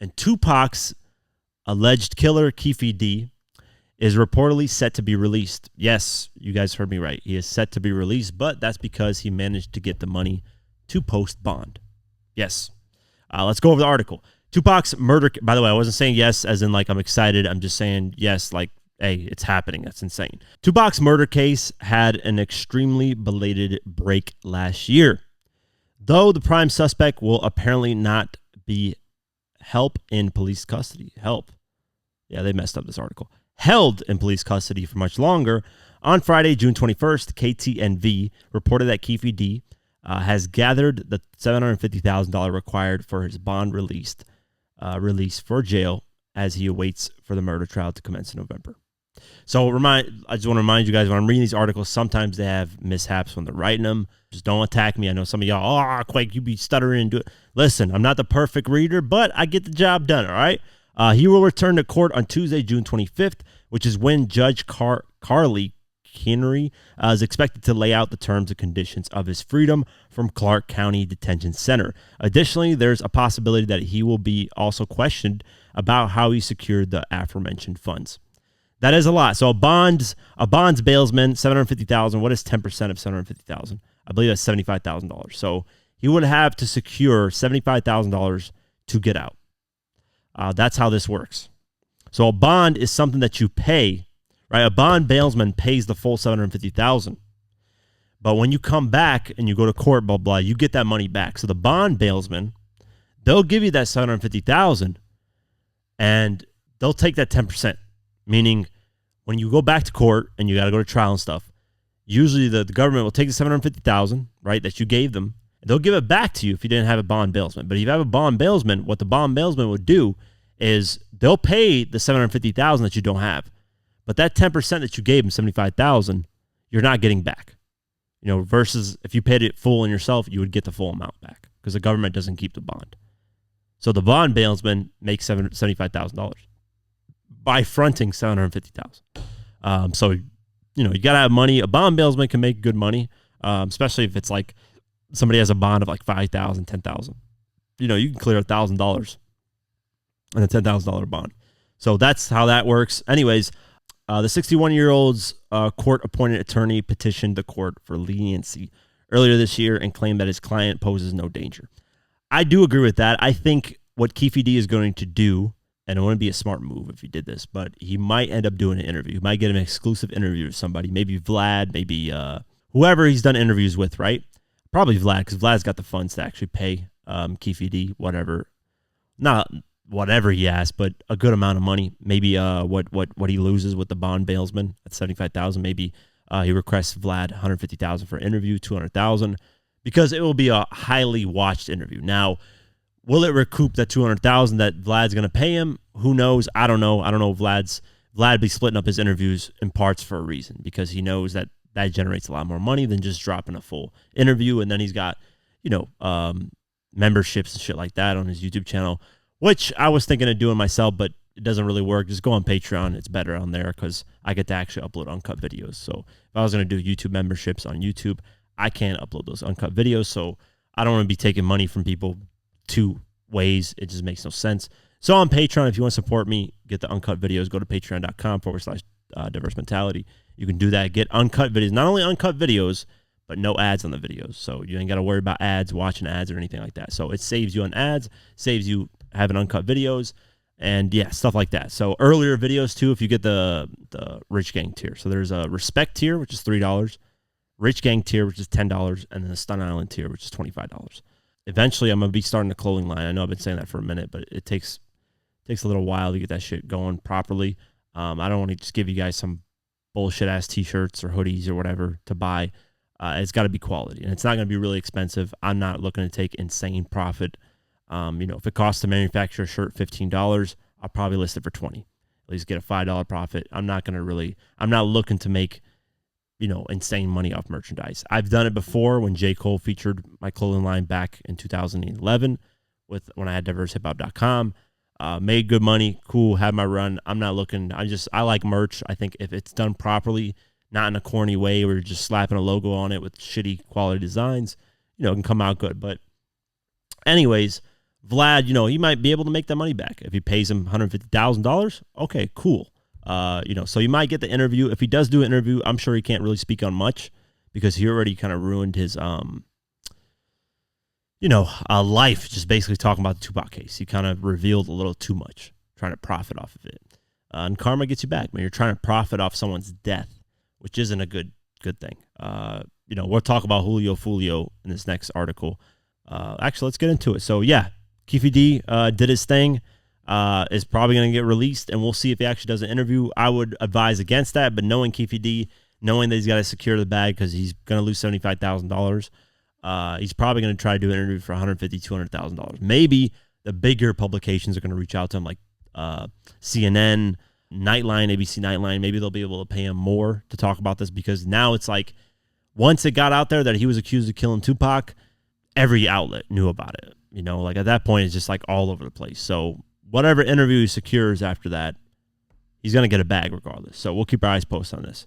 And 2Pac's alleged killer, Keefe D, is reportedly set to be released. Yes, you guys heard me right. He is set to be released, but that's because he managed to get the money to post bond. Yes. Let's go over the article. 2Pac's murder. By the way, I wasn't saying yes as in like I'm excited. I'm just saying yes like, hey, it's happening. That's insane. 2Pac's murder case had an extremely belated break last year. Though the prime suspect will apparently not be held in police custody. Yeah, they messed up this article. Held in police custody for much longer. On Friday, June 21st, KTNV reported that Keefe D has gathered the $750,000 required for his bond release for jail as he awaits for the murder trial to commence in November. So I just want to remind you guys, when I'm reading these articles, sometimes they have mishaps when they're writing them. Just don't attack me. I know some of y'all, Quake, you be stuttering and do it. Listen, I'm not the perfect reader, but I get the job done, all right? He will return to court on Tuesday, June 25th, which is when Judge Carly Kinnery is expected to lay out the terms and conditions of his freedom from Clark County Detention Center. Additionally, there's a possibility that he will be also questioned about how he secured the aforementioned funds. That is a lot. So a bonds bailsman, $750,000. What is 10% of $750,000? I believe that's $75,000. So he would have to secure $75,000 to get out. That's how this works. So a bond is something that you pay, right? A bond bailsman pays the full $750,000. But when you come back and you go to court, blah, blah, you get that money back. So the bond bailsman, they'll give you that $750,000 and they'll take that 10%. Meaning when you go back to court and you got to go to trial and stuff, usually the government will take the $750,000, right, that you gave them. They'll give it back to you if you didn't have a bond bailsman. But if you have a bond bailsman, what the bond bailsman would do is they'll pay the $750,000 that you don't have. But that 10% that you gave them, $75,000, you're not getting back. You know, versus if you paid it full in yourself, you would get the full amount back because the government doesn't keep the bond. So the bond bailsman makes $75,000 by fronting $750,000. So, you know, you got to have money. A bond bailsman can make good money, especially if it's like somebody has a bond of like $5,000, $10,000. You know, you can clear $1,000 on a $10,000 bond. So that's how that works. Anyways, the 61-year-old's court-appointed attorney petitioned the court for leniency earlier this year and claimed that his client poses no danger. I do agree with that. I think what Keefe D is going to do, and it wouldn't be a smart move if he did this, but he might end up doing an interview. He might get an exclusive interview with somebody, maybe Vlad, maybe whoever he's done interviews with, right? Probably Vlad, because Vlad's got the funds to actually pay Keefe D whatever. Not whatever he asked, but a good amount of money. Maybe what he loses with the bond bailsman at $75,000. Maybe he requests Vlad $150,000 for an interview, $200,000, because it will be a highly watched interview. Now, will it recoup that $200,000 that Vlad's going to pay him? Who knows? I don't know. I don't know if Vlad be splitting up his interviews in parts for a reason, because he knows that generates a lot more money than just dropping a full interview. And then he's got, memberships and shit like that on his YouTube channel, which I was thinking of doing myself, but it doesn't really work. Just go on Patreon. It's better on there because I get to actually upload uncut videos. So if I was going to do YouTube memberships on YouTube, I can't upload those uncut videos. So I don't want to be taking money from people two ways. It just makes no sense. So on Patreon, if you want to support me, get the uncut videos, go to patreon.com/diverse mentality. You can do that. Get uncut videos, not only uncut videos, but no ads on the videos. So you ain't got to worry about ads, watching ads or anything like that. So it saves you on ads, saves you having uncut videos, and yeah, stuff like that. So earlier videos too, if you get the Rich Gang tier. So there's a Respect tier, which is $3, Rich Gang tier, which is $10, and then the Stun Island tier, which is $25. Eventually, I'm going to be starting a clothing line. I know I've been saying that for a minute, but it takes a little while to get that shit going properly. I don't want to just give you guys some bullshit-ass T-shirts or hoodies or whatever to buy. It's got to be quality, and it's not going to be really expensive. I'm not looking to take insane profit. If it costs to manufacture a shirt $15, I'll probably list it for $20. At least get a $5 profit. I'm not looking to make, insane money off merchandise. I've done it before when J. Cole featured my clothing line back in 2011 when I had diversehiphop.com. Made good money, cool, had my run. I'm not looking, I like merch. I think if it's done properly, not in a corny way where you're just slapping a logo on it with shitty quality designs, it can come out good. But anyways, Vlad, he might be able to make that money back if he pays him $150,000. Okay, cool. So he might get the interview. If he does do an interview, I'm sure he can't really speak on much because he already kind of ruined his life just basically talking about the 2Pac case. He kind of revealed a little too much, trying to profit off of it. And karma gets you back, man. You're trying to profit off someone's death, which isn't a good thing. We'll talk about Julio Fulio in this next article. Actually, let's get into it. So, yeah, Keefe D did his thing, is probably going to get released, and we'll see if he actually does an interview. I would advise against that, but knowing Keefe D, knowing that he's got to secure the bag because he's going to lose $75,000, he's probably going to try to do an interview for $150,000, $200,000. Maybe the bigger publications are going to reach out to him, like CNN, Nightline, ABC Nightline. Maybe they'll be able to pay him more to talk about this because now it's like once it got out there that he was accused of killing 2Pac, every outlet knew about it. Like at that point, it's just like all over the place. So whatever interview he secures after that, he's going to get a bag regardless. So we'll keep our eyes posted on this.